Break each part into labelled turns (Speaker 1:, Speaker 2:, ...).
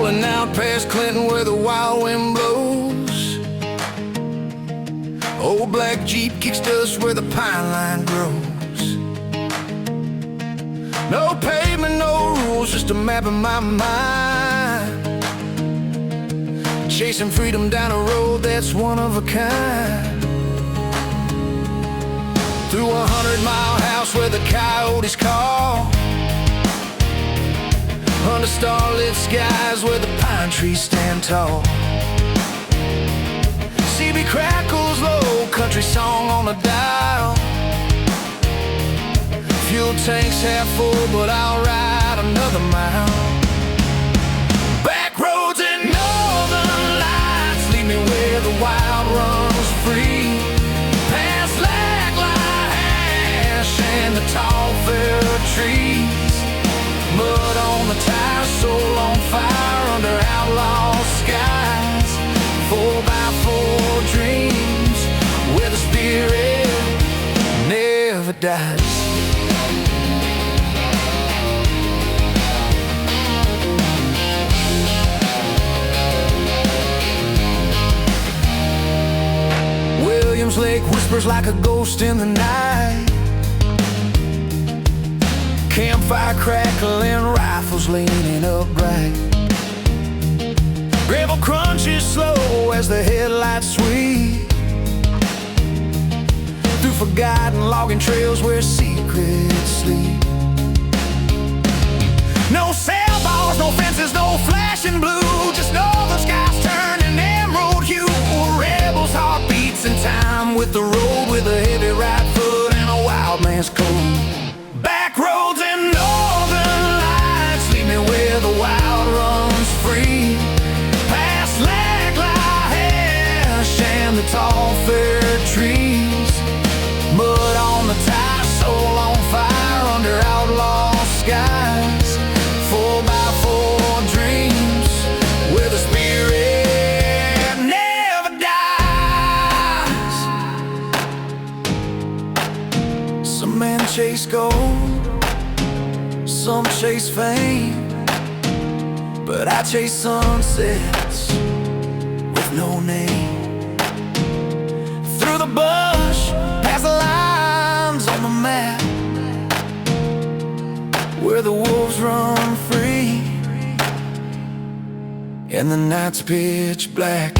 Speaker 1: Rolling out past Clinton where the wild wind blows. Old black Jeep kicks dust where the pine line grows. No pavement, no rules, just a map in my mind. Chasing freedom down a road that's one of a kind. Through a 100-mile house where the coyotes call. Under starlit skies where the pine trees stand tall. CB crackles low, country song on the dial. Fuel tank's half full, but I'll ride another mile. Back roads and northern lights lead me where the wild runs free. Past lacklight ash and the tall fair trees. Mud on the tires, soul on fire under outlaw skies. 4x4 dreams where the spirit never dies. Williams Lake whispers like a ghost in the night. Campfire crackling, rifles leaning upright. Gravel crunches slow as the headlights sweep through forgotten logging trails where secrets sleep. No sailboats, no fences, no flashing blue, just northern skies turning emerald hue. Rebels' heartbeats in time with the road, with a heavy right foot and a wild man's code. Back roads and northern lights lead me where the wild runs free. Past lacklight ash and the tall fair trees. Mud on the tires, soul on fire under outlaw skies. 4x4 dreams where the spirit never dies. Some men chase gold, some chase fame, but I chase sunsets with no name. Through the bush, past the lines on the map, where the wolves run free and the night's pitch black.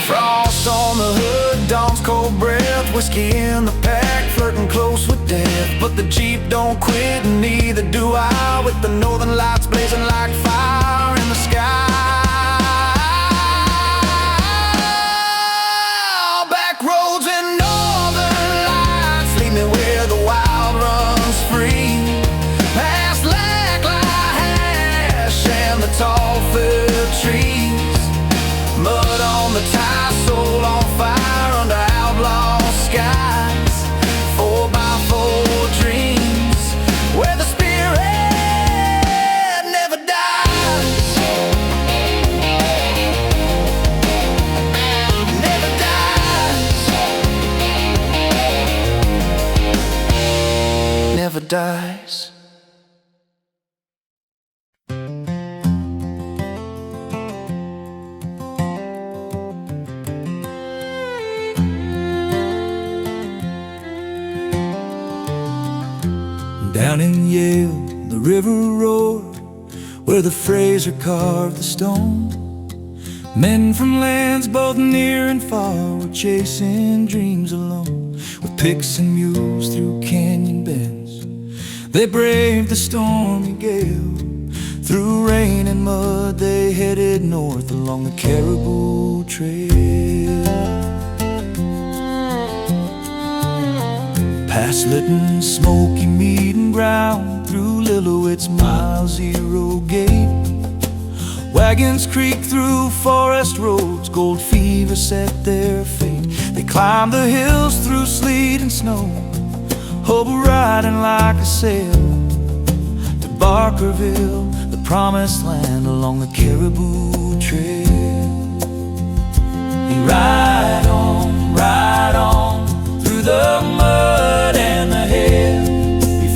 Speaker 1: Frost on the hood, dawn's cold breath, whiskey in the pack, flirting close with death. But the Jeep don't quit, and neither do I, with the northern lights blazing like fire in the sky. Back roads and northern lights lead me where the wild runs free. Past lacklight ash and the tall fir trees. Mud on the tires, soul on fire under outlaw skies. 4x4 dreams where the spirit never dies. Never dies. Never dies.
Speaker 2: Down in Yale, the river roared, where the Fraser carved the stone. Men from lands both near and far were chasing dreams alone. With picks and mules through canyon bends, they braved the stormy gale. Through rain and mud they headed north along the Caribou Trail. Past Lytton, smoky meeting ground, through Lillowit's mile zero gate. Wagons creak through forest roads, gold fever set their fate. They climb the hills through sleet and snow, hope riding like a sail to Barkerville, the promised land along the Caribou Trail. You ride on through the mud and the hail.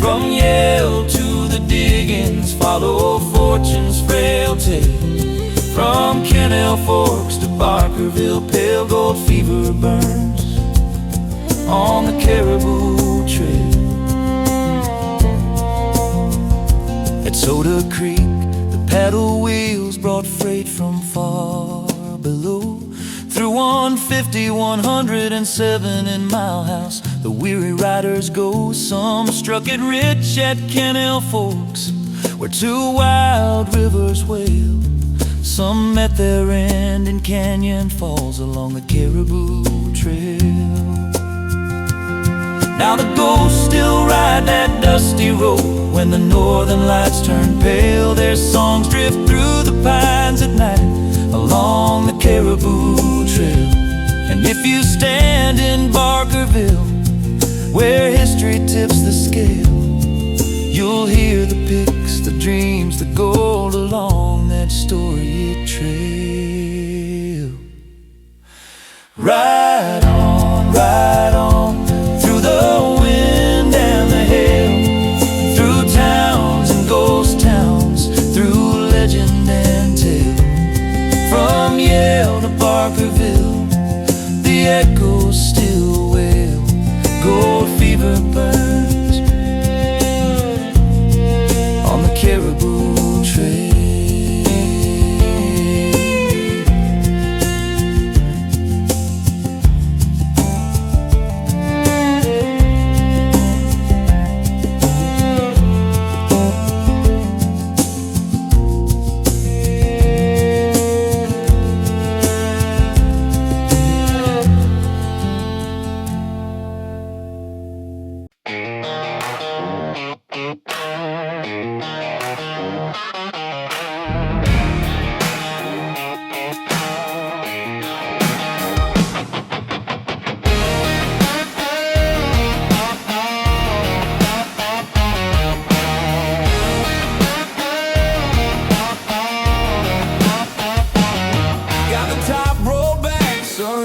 Speaker 2: From Yale Barkerville, pale gold fever burns on the Caribou Trail. At Soda Creek, the paddle wheels brought freight from far below. Through 150, 107 in Mile House, the weary riders go. Some struck it rich at Kennel Forks, where two wild rivers wail. Some met their end in Canyon Falls along the Caribou Trail. Now the ghosts still ride that dusty road when the northern lights turn pale. Their songs drift through the pines at night along the Caribou Trail. And if you stand in Barkerville, where history tips the scale, you'll hear the picks, the dreams, the gold along that storied trail. Ride on, through the wind and the hail, through towns and ghost towns, through legend and tale. From Yale to Barkerville, the echoes still wail. Gold fever burns on the Caribou Trail.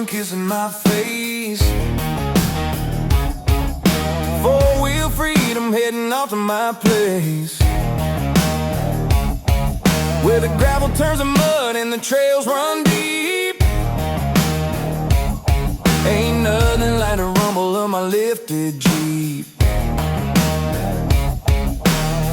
Speaker 2: Kissing my face, four-wheel freedom heading off to my place, where the gravel turns to mud and the trails run deep. Ain't nothing like the rumble of my lifted Jeep.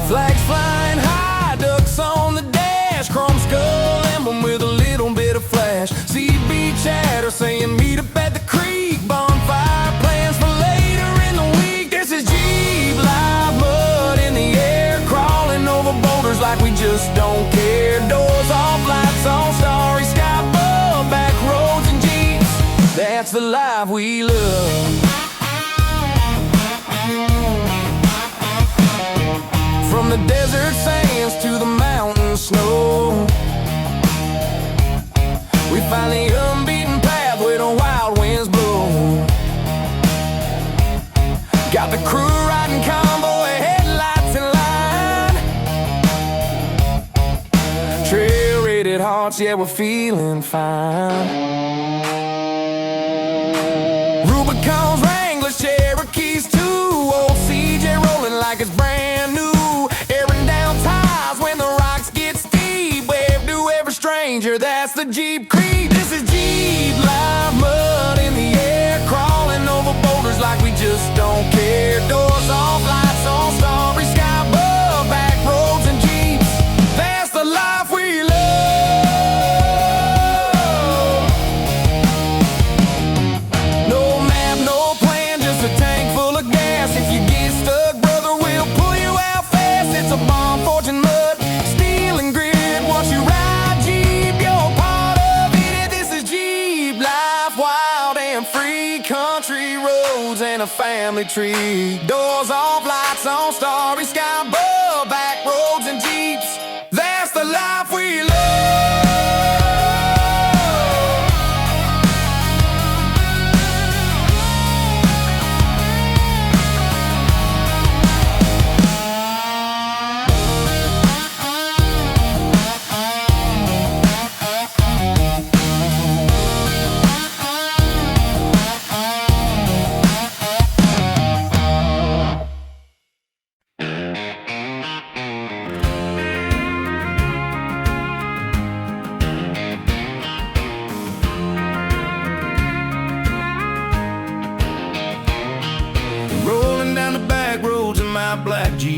Speaker 2: Flags flying high, ducks on the dash, chrome skull emblem with a little bit of flash. CB chatter saying meet up at the creek, bonfire plans for later in the week. This is Jeep live, mud in the air, crawling over boulders like we just don't care. Doors off, lights on, starry sky above, back roads and Jeeps, that's the life we love. From the desert sands to the mountain snow, we find the unbeaten path where the wild winds blow. Got the crew riding combo, headlights in line. Trail rated hearts, yeah, we're feeling fine. Rubicons, Wranglers, Cherokees too, old CJ rolling like it's brand new. Airing down tires when the rocks get steep, wave to every stranger, that's the Jeep creep. This is Jeep live, mud in the air, crawling over boulders like we just don't care. Doors off, lights on, starry sky above, back roads and Jeeps, that's the life we love. No map, no plan, just a tank full of gas. If you get stuck, brother, we'll pull you out fast. It's a bomb fortune mud, steel and grit. Once you ride Jeep, you're part of it. This is Jeep life, wild and free, country roads and a family tree. Doors off, lights on, starry sky above, back roads and Jeeps, that's the life we love.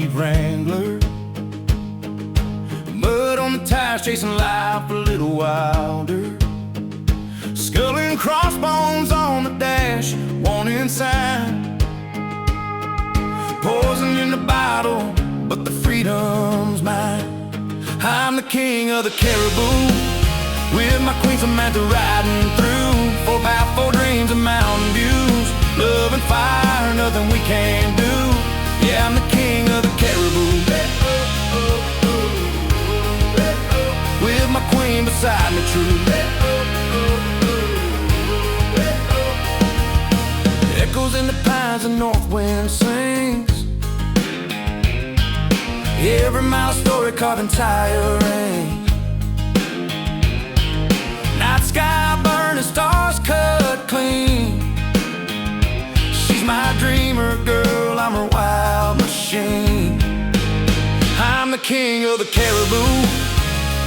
Speaker 2: Jeep Wrangler. Mud on the tires, chasing life a little wilder. Skull and crossbones on the dash, one inside. Poison in the bottle, but the freedom's mine. I'm the king of the caribou, with my queen Samantha riding through. 4x4 dreams and mountain views, love and fire, nothing we can't do. Yeah, I'm the king of the caribou, with my queen beside me true. Echoes in the pines, the north wind sings. Every mile story carved in tire rings. Night sky burning, stars cut clean. She's my dreamer girl, I'm her wild machine. I'm the king of the caribou,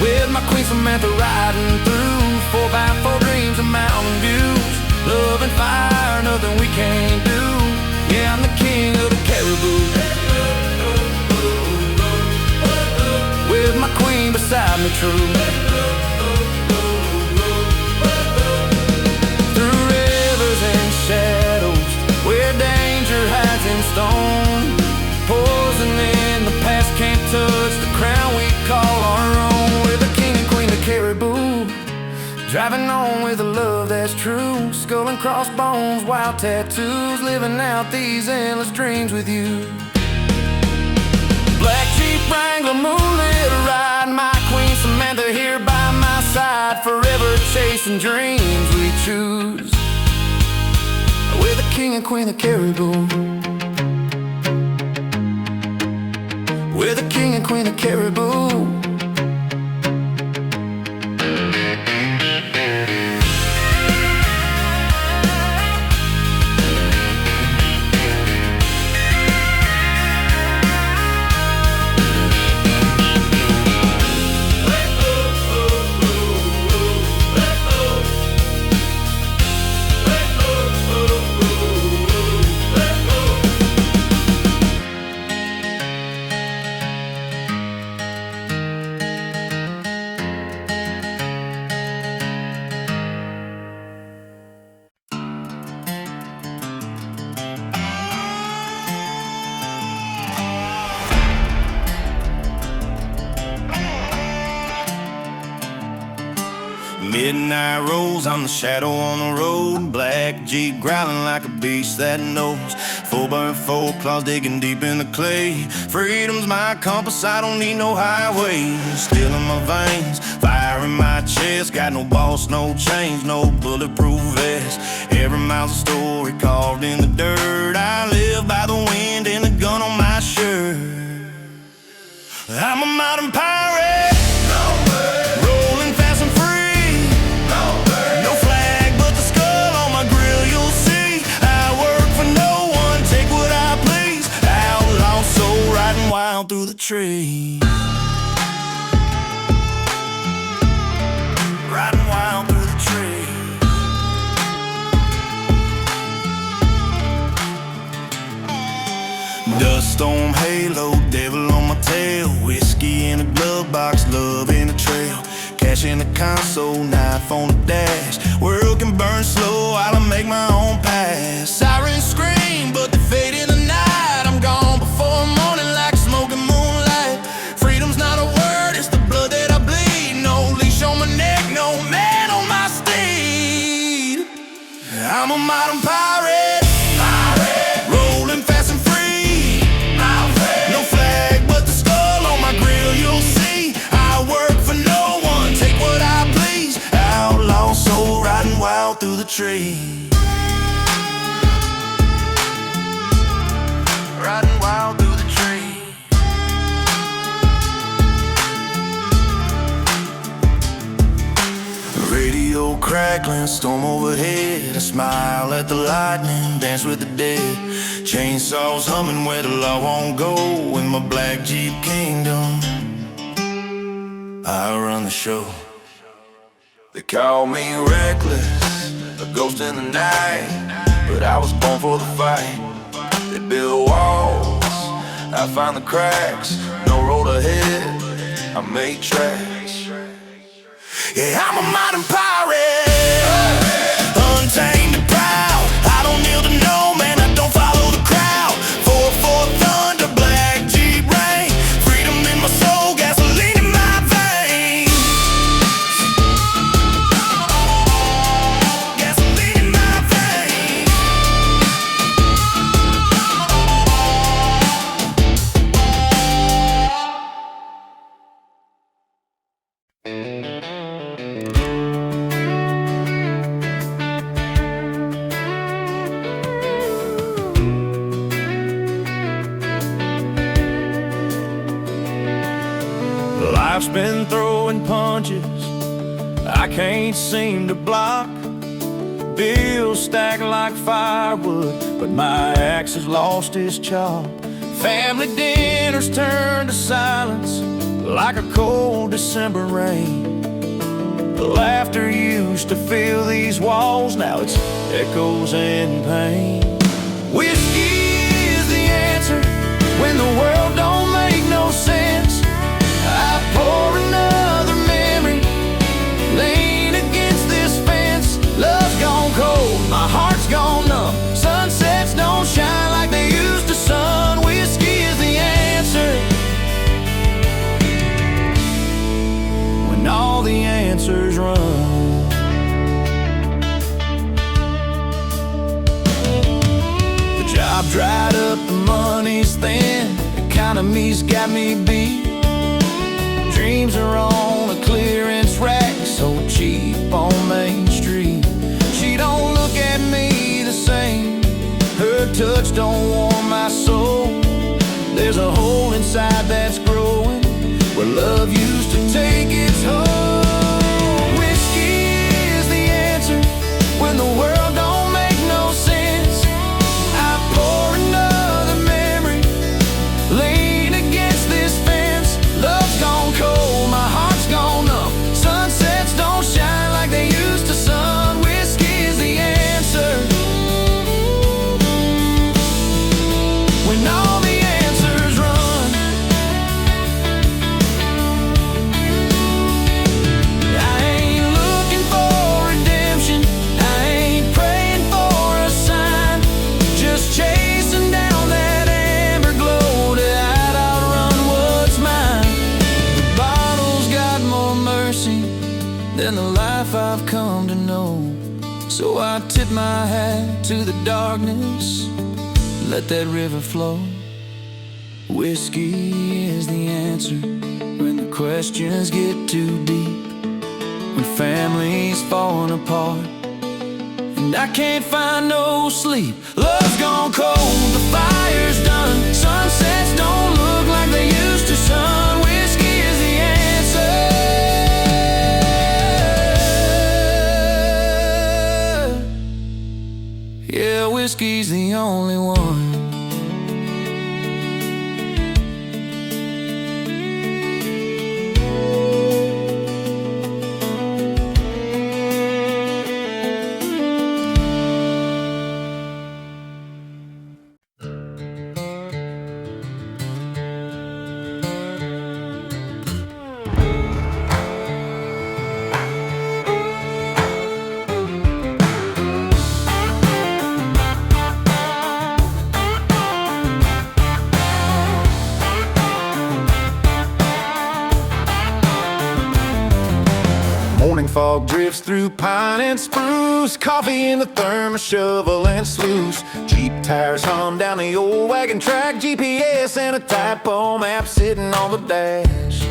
Speaker 2: with my queen Samantha riding through. 4x4 dreams and mountain views, love and fire, nothing we can't do. Yeah, I'm the king of the caribou, with my queen beside me true. Through rivers and shadows, where danger hides in stone. Poison in the past can't touch the crown we call our own. We're the king and queen of caribou, driving on with a love that's true. Skull and crossbones, wild tattoos, living out these endless dreams with you. Black Jeep Wrangler, moonlit ride, my queen Samantha here by my side, forever chasing dreams we choose. We're the king and queen of caribou, we're the king and queen of caribou. Midnight rolls, I'm the shadow on the road. Black Jeep growling like a beast that knows. 4x4 claws digging deep in the clay. Freedom's my compass, I don't need no highway. Steel in my veins, fire in my chest. Got no boss, no chains, no bulletproof vest. Every mile's a story carved in the dirt. I live by the wind and the gun on my shirt. I'm a modern pirate, rolling fast and free. No flag but the skull on my grill, you'll see. I work for no one, take what I please. Outlaw soul riding wild through the trees. Riding wild through the trees. Dust storm halo, devil on my tail. Whiskey in a glove box, love in a trail. Cash in the console, knife on the dash. World can burn slow while I make my own pass. Sirens scream, but they fade in the night. I'm gone before morning like smoking moonlight. Freedom's not a word, it's the blood that I bleed. No leash on my neck, no man on my steed. I'm a modern pirate, rolling fast and free. No flag but the skull on my grill, you'll see. I work for no one, take what I please. Outlaw soul riding wild through the trees. Riding wild through the trees. Radio crackling, storm overhead. I smile at the lightning, dance with the dead. Chainsaws humming where the law won't go. In my black Jeep kingdom, I run the show. They call me reckless, a ghost in the night, but I was born for the fight. They build walls, I I find the cracks, no road ahead, I make tracks.
Speaker 1: Yeah, I'm a modern pirate, untamed and proud. I don't kneel to no man, I don't follow the crowd. 4-4 thunder, black Jeep rain, freedom in my soul, gasoline in my veins. Gasoline in my veins.
Speaker 2: Life's been throwing punches I can't seem to block. Bills stack like firewood, but my axe has lost its chop. Family dinners turn to silence like a cold December rain. Laughter used to fill these walls, now it's echoes and pain. Whiskey is the answer when the world don't make no sense. I pour another memory, lean against this fence. Love's gone cold, my heart's gone numb. Sunsets don't shine like they used to, sun. Whiskey is the answer when all the answers run. The job dried up, the money's thin, economy's got me beat. Dreams are on a clearance rack, so cheap on Main Street. She don't look at me the same, her touch don't warm my soul. There's a hole inside that's growing where love used to take its hold. Whiskey is the answer when the world don't make no sense. I pour another memory, lean against this fence. Love's gone cold, my heart's gone numb. Sunsets don't shine like they used to, sun. Whiskey is the answer when all the answers run. I ain't looking for redemption, I ain't praying for a sign, just chasing down that amber glow to outrun what's mine. The bottle's got more mercy than the life I've come to know, so I tip my hat to the darkness, let that river flow. Whiskey is the answer when the questions get too deep, when family's falling apart and I can't find no sleep. Love's gone cold, the fire's done. Sunsets don't look like they used to, sun. Whiskey is the answer. Yeah, whiskey's the only one. Morning fog drifts through pine and spruce, coffee in the thermos, shovel and sluice. Jeep tires hum down the old wagon track, GPS and a typo map sitting on the dash.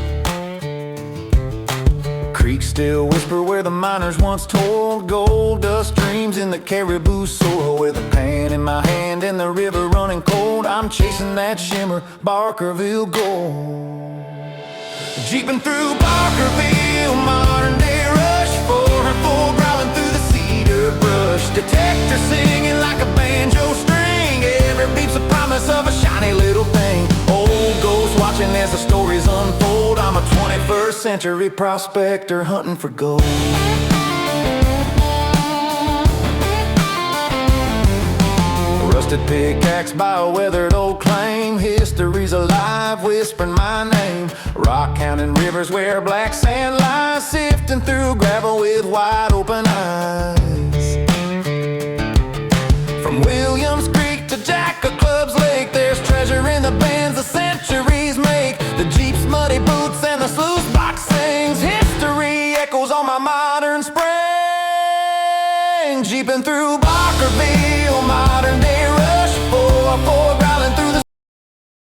Speaker 2: Creeks still whisper where the miners once told, gold dust dreams in the caribou soil. With a pan in my hand and the river running cold, I'm chasing that shimmer, Barkerville gold. Jeeping through Barkerville, modern day rush, 404 growling through the cedar brush. Detector singing like a banjo string, every beat's a promise of a shiny little thing. Old ghost watching as the stories unfold, I'm a 21st century prospector hunting for gold. Rusted pickaxe by a weathered old claim, history's alive
Speaker 1: whispering my name. Rock counting rivers where black sand lies, sifting through gravel with wide open eyes.